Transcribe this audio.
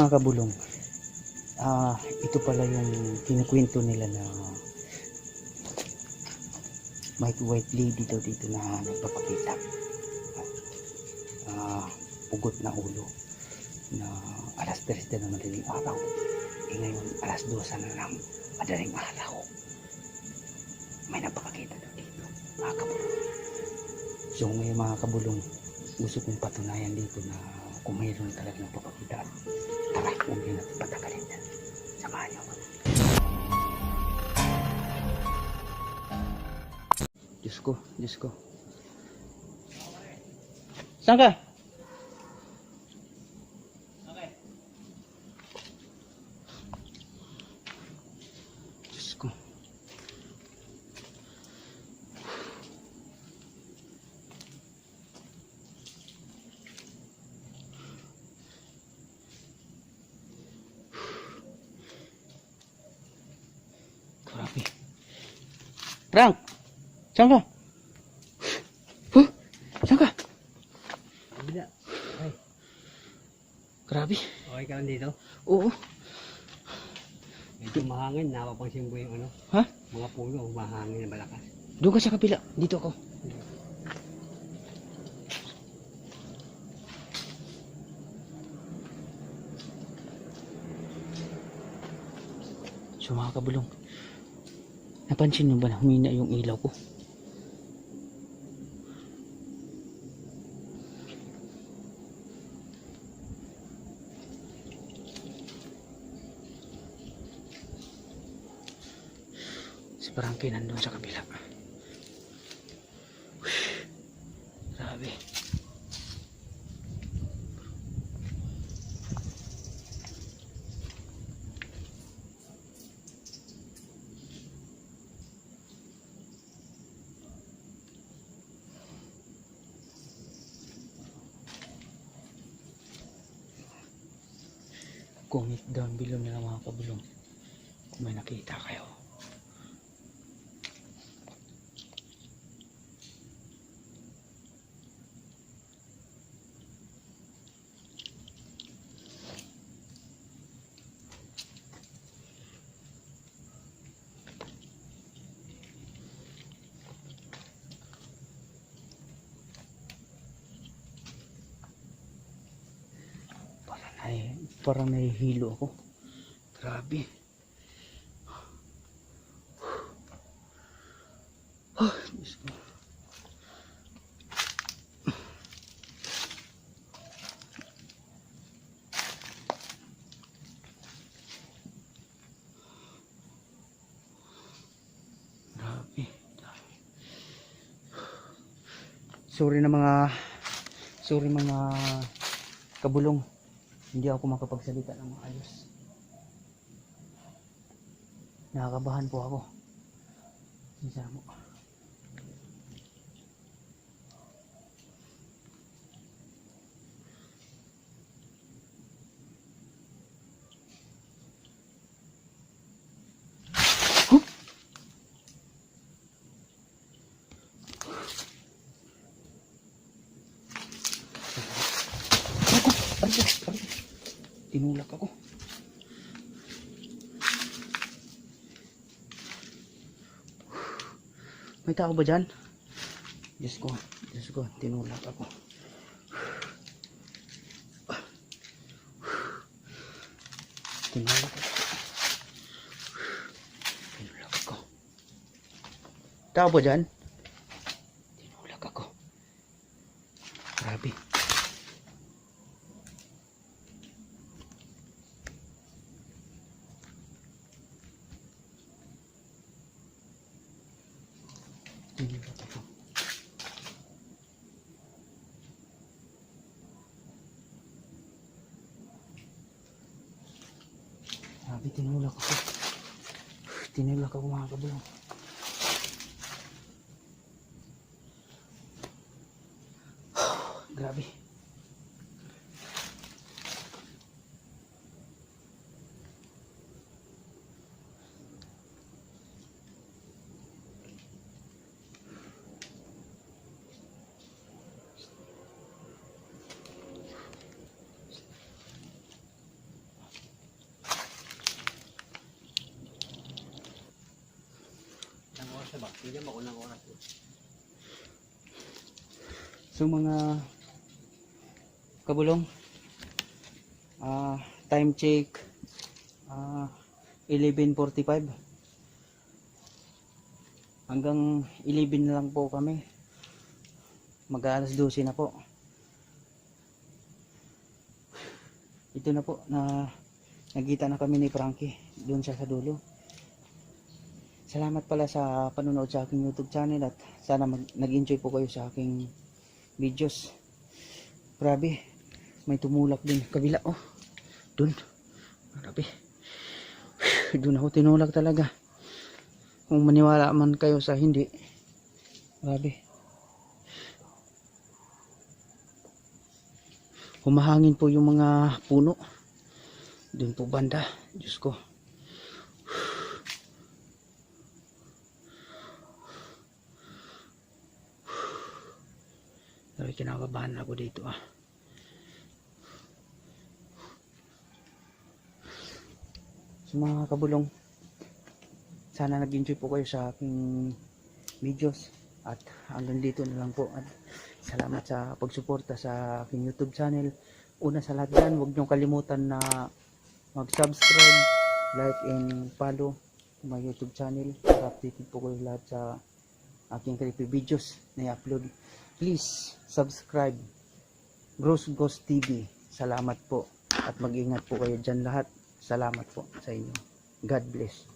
mga kabulong, ito pala yung kinukwento nila na may white lady daw dito na nagpapakita. Pugot na ulo na alas 3 na ng madaling araw. Ngayon alas 12 na ng madaling araw. May nagpapakita daw dito, mga kabulong. So ngayon mga kabulong, gusto kong patunayan dito na kung mayroon talaga nagpapakita. Tara, huwag nyo natin patagalin yan. Samahan nyo ako. Diyos ko, Diyos ko. Saan ka? Okay. Diyos ko. Grabe. Frank! Saan ka? Huh? Saan ka? Hindi. Ay, Grabe. okay ka lang dito? Oo. Medyo mahangin. Napapansin mo yung ano? Ha? Mga puno. Mahangin na malakas. Doon ka sa kapila. Dito ako. So mga kabulong, napansin nyo ba na humina yung ilaw ko? Si Frankie nandun sa kabila. Grabe. Comment down below na lang mga kabulong kung may nakita kayo. Parang nahihilo ako. Grabe. Diyos ko. Grabe. Sorry mga kabulong. Hindi ako makapagsalita ng maayos. Nakakabahan po ako. Isa mo. Tinulak ako. May tao ba dyan? Diyos ko, tinulak ako. Tinulak ako. Tao ba dyan? Tinulak ako. Grabe. Tinulak ako. Grabe, tinulak ako. Tinulak ako mga kabulong. Grabe. Diba? Hindi mo unang oras. So mga kabulong, time check 11:45. Hanggang 11 na lang po kami. Mag-aalas 12 na po. Ito na po na nagkita na kami ni Frankie doon siya sa dulo. Salamat pala sa panonood sa aking YouTube channel at sana nag-enjoy po kayo sa aking videos. Grabe, may tumulak din kabila. Oh, doon. Grabe. Doon ako tinulak talaga. Kung maniwala man kayo sa hindi. Grabe. Humahangin po yung mga puno. Doon po banda. Diyos ko. Sabi, kinakabahan ako dito So mga kabulong, sana nag-enjoy po kayo sa aking videos at hanggang dito na lang po at salamat sa pagsuporta sa aking YouTube channel. Una sa lahat dyan, huwag niyong kalimutan na mag-subscribe, like and follow my YouTube channel para updated po kayo lahat sa aking creepy videos na i-upload. Please subscribe Bros Ghost TV. Salamat po at mag-ingat po kayo dyan lahat. Salamat po sa inyo. God bless.